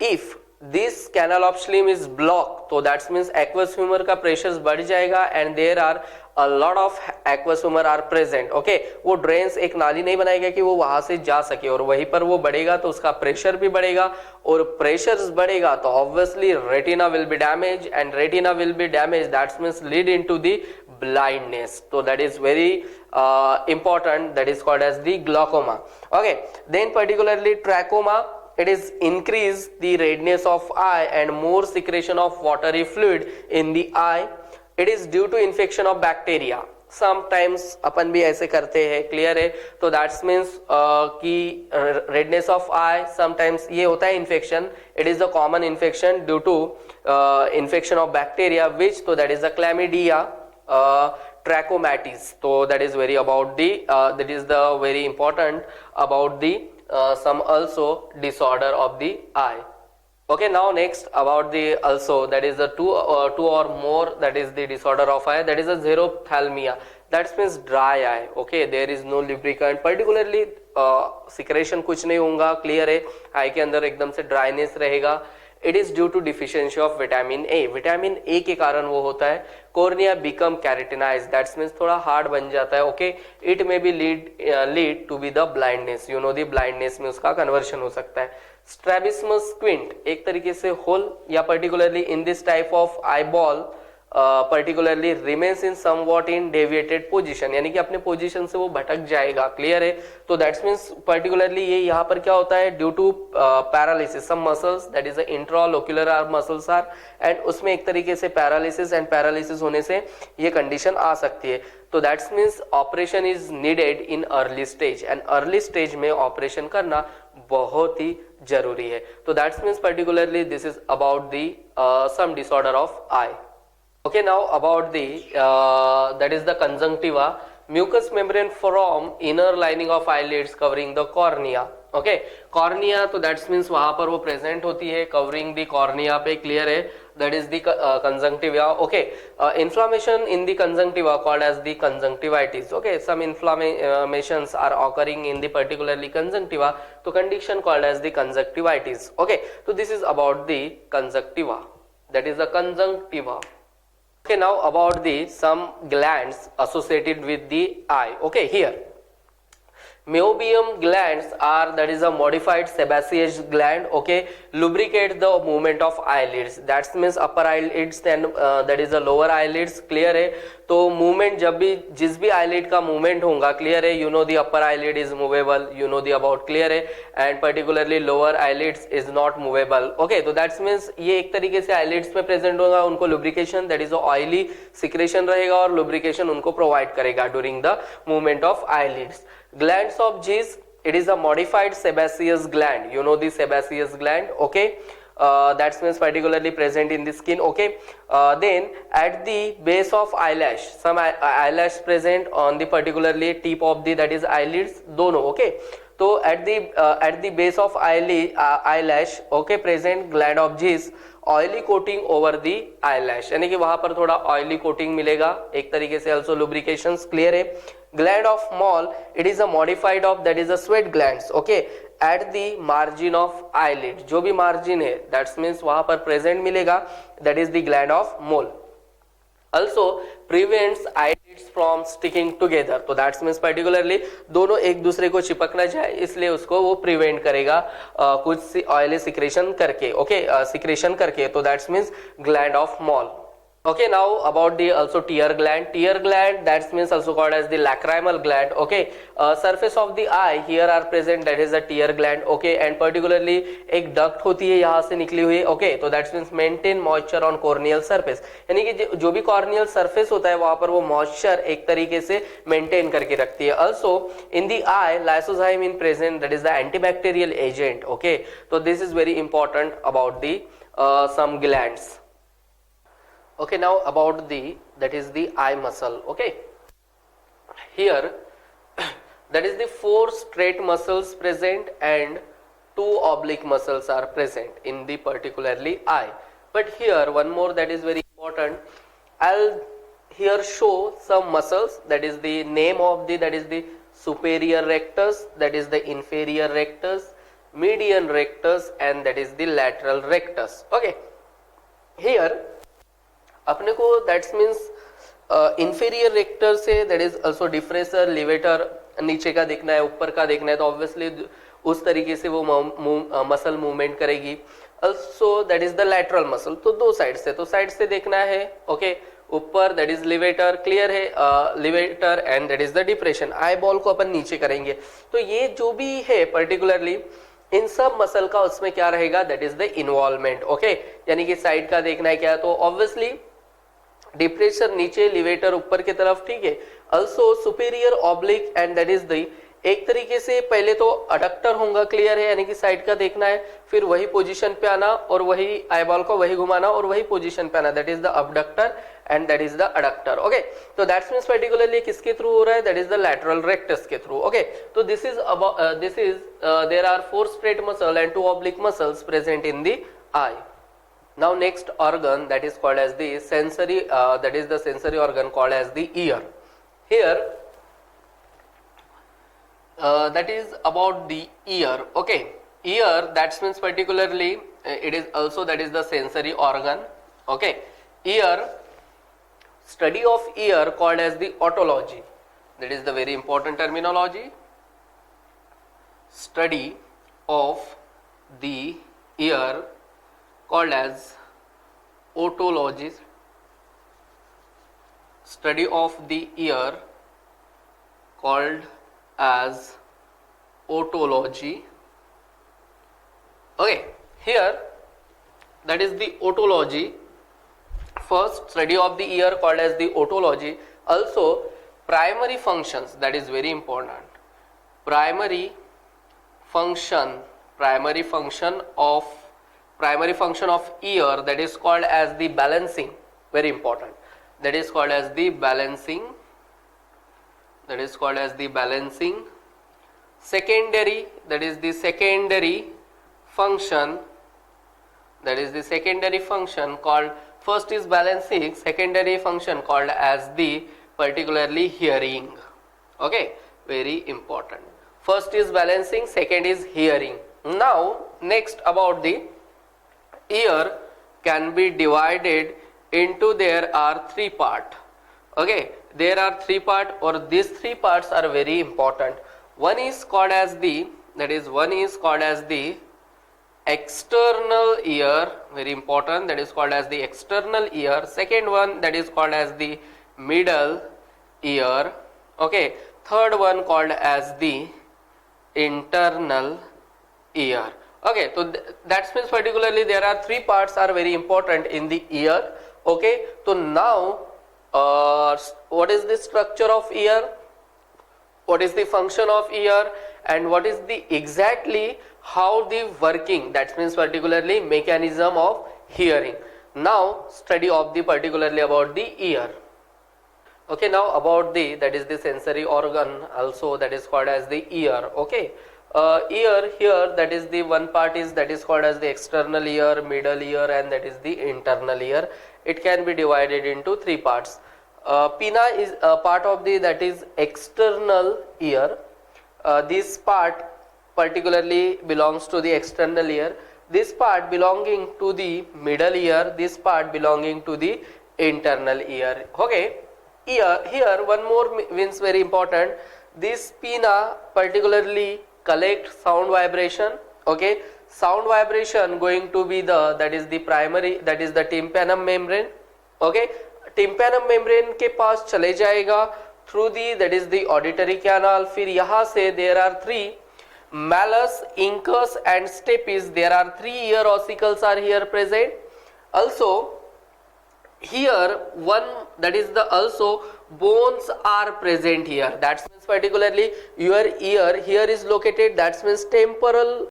if this canal of Schlemm is block, तो that's means aqueous humour का pressure बढ़ जाएगा, and there are a lot of aqueous humour are present. Okay, वो drains एक नाली नहीं बनाएगा कि वो वहां से जा सके, और वहीं पर वो बढ़ेगा तो उसका प्रेशर भी बढ़ेगा, और प्रेशर बढ़ेगा तो obviously retina will be damage, and retina will be damage that's means lead into the blindness। so that is very important, that is called as the glaucoma। okay, then particularly trachoma, it is increase the redness of eye and more secretion of watery fluid in the eye। it is due to infection of bacteria। sometimes अपन भी ऐसे करते हैं। Clear है। तो that's means कि redness of eye sometimes ये होता है infection, it is a common infection due to infection of bacteria which, तो that is a chlamydia trachomatis। so that is very about the that is the very important about the some also disorder of the eye। okay, now next about the also that is the two or more, that is the disorder of eye, that is a xerophthalmia, that means dry eye। okay, there is no lubricant, particularly secretion कुछ नहीं होगा। Clear है। आई के अंदर एकदम से dryness रहेगा। It is due to deficiency of vitamin A, vitamin A के कारण वो होता है। Cornea become keratinize, that's means थोड़ा हार्ड बन जाता है। Okay, it may be lead to be the blindness, you know the blindness में उसका कन्वर्शन हो सकता है। स्ट्रैबिस्मस स्क्विंट, एक तरीके से होल, या particularly in this type of eye ball particularly remains in somewhat in deviated position, यानी कि अपने पोजीशन से वो भटक जाएगा, क्लियर है। तो दैट्स मीन्स पर्टिकुलरली ये यहाँ पर क्या होता है, due to paralysis some muscles that is intraocular are muscles are, and उसमें एक तरीके से पैरालिसिस, एंड पैरालिसिस होने से ये कंडीशन आ सकती है। तो that's means operation is needed in early stage, and early stage में ऑपरेशन करना बहुत ही जरूरी है। तो that's means particularly this is about the some disorder of eye. Okay, now about the that is the conjunctiva, mucous membrane from inner lining of eyelids covering the cornea. Okay, cornea तो that means वहां पर वो present होती है covering the cornea पे, clear है, that is the conjunctiva. Okay, inflammation in the conjunctiva called as the conjunctivitis. Okay, some inflammations are occurring in the particularly conjunctiva, तो condition called as the conjunctivitis. Okay, so this is about the conjunctiva, that is the conjunctiva. Okay, now about the some glands associated with the eye. Okay, here meibomian glands are, that is a modified sebaceous gland. Okay, lubricate the movement of eyelids, that means upper eyelids and that is the lower eyelids, clear है। तो movement जब भी जिस भी eyelid का movement होगा, clear है, you know the upper eyelid is movable, you know the about, clear है, and particularly lower eyelids is not movable. Okay, तो दैट्स मीन्स ये एक तरीके से आईलिड्स में प्रेजेंट होगा, उनको lubrication that is oily secretion रहेगा और लुब्रिकेशन उनको प्रोवाइड करेगा during the movement of eyelids. Glands of Gis, it is a modified sebaceous gland, you know the sebaceous gland. Okay, that means particularly present in the skin. Okay, then at the base of eyelash, some eyelash present on the particularly tip of the that is eyelids दोनों. Okay, तो at the base of eyelash, okay, present gland of Gis, oily coating over the eyelash, यानी कि वहां पर थोड़ा oily coating मिलेगा, एक तरीके से ऑल्सो लुब्रिकेशंस, क्लियर है। Gland of mall, it is a modified of that is a sweat glands. Okay, at the margin of eyelid, जो भी मार्जिन है दैट्स मीन्स वहां पर प्रेजेंट मिलेगा, that is the gland of mole. Also prevents eyelids from sticking together, तो that's means particularly दोनों एक दूसरे को चिपक ना जाए, इसलिए उसको वो प्रिवेंट करेगा कुछ ऑयली सिक्रेशन करके। ओके, सिक्रेशन करके, तो that's means gland of mall. Okay, now about the also tear gland. Tear gland, that means also called as the lacrimal gland. Okay, surface of the eye here are present, that is the tear gland. Okay, and particularly एक duct होती है यहाँ से निकली हुई। Okay, तो that means maintain moisture on corneal surface, यानी कि जो भी corneal surface होता है वहाँ पर वो moisture एक तरीके से maintain करके रखती है। Also in the eye lysozyme in present, that is the antibacterial agent. Okay, so this is very important about the some glands. Okay, now about the that is the eye muscle. Okay, here that is the 4 straight muscles present and 2 oblique muscles are present in the particularly eye. But here one more that is very important, I'll here show some muscles, that is the name of the that is the superior rectus, that is the inferior rectus, median rectus, and that is the lateral rectus. Okay, here अपने को that's means inferior rector से that is also depressor levator नीचे का देखना है, ऊपर का देखना है, तो ऑब्वियसली उस तरीके से वो मसल मूवमेंट करेगी। Also that is the lateral muscle, तो दो साइड से, तो साइड से देखना है। ओके, ऊपर दैट इज लिवेटर, क्लियर है, levator, and that is the depression. Eye ball को अपन नीचे करेंगे, तो ये जो भी है पर्टिकुलरली इन सब मसल का उसमें क्या रहेगा, that is the involvement. Okay, यानी कि साइड का देखना है क्या, तो ऑब्वियसली डिप्रेशर नीचे, लिवेटर ऊपर की तरफ, ठीक है। Also superior oblique, and that is the एक तरीके से पहले तो अडक्टर होगा, क्लियर है, यानी कि साइड का देखना है, फिर वही पोजीशन पे आना और वही आईबॉल को वही घुमाना और वही पोजीशन पे आना, that is the abductor and that is the adductor. Okay, तो दैट्स मींस पर्टिकुलरली किसके थ्रू हो रहा है, that is the lateral rectus के थ्रू। ओके, तो this is there are 4 straight muscle and 2 oblique muscles present in the eye. Now next organ that is called as the sensory, that is the sensory organ called as the ear. Here that is about the ear. Okay, ear, that means particularly it is also that is the sensory organ. Okay, ear, study of ear called as the otology, that is the very important terminology. Study of the ear called as otology. study of the ear called as otology. Okay, here that is the otology. First, study of the ear called as the otology. Also, primary functions, that is very important. Primary function of ear, that is called as the balancing. Very important. That is called as the balancing. Secondary, that is the secondary function. Called, first is balancing, secondary function called as the particularly hearing. Okay, very important. First is balancing, second is hearing. Now next, about the ear can be divided into, there are three parts. Okay, there are three parts, or these three parts are very important. One is called as the external ear, very important, that is called as the external ear. Second one, that is called as the middle ear. Okay, third one called as the internal ear. Okay, so that means particularly there are three parts are very important in the ear. Okay, so now what is the structure of ear, what is the function of ear, and what is the exactly how the working, that means particularly mechanism of hearing. Now study of the particularly about the ear. Okay, now about the, that is the sensory organ also, that is called as the ear. Okay, ear here, that is the one part is, that is called as the external ear, middle ear, and that is the internal ear. It can be divided into three parts. Pinna is a part of the, that is external ear. This part particularly belongs to the external ear. This part belonging to the middle ear. This part belonging to the internal ear. Okay, here one more means very important. This pinna particularly collect sound vibration. Okay, sound vibration going to be the, that is the primary, that is the tympanum membrane. Okay, tympanum membrane के पास चले जाएगा through the, that is the auditory canal. फिर यहाँ से there are three, malleus, incus and stapes. There are three ear ossicles are here present. Also here one, that is the also bones are present here. That means particularly your ear here is located, that means temporal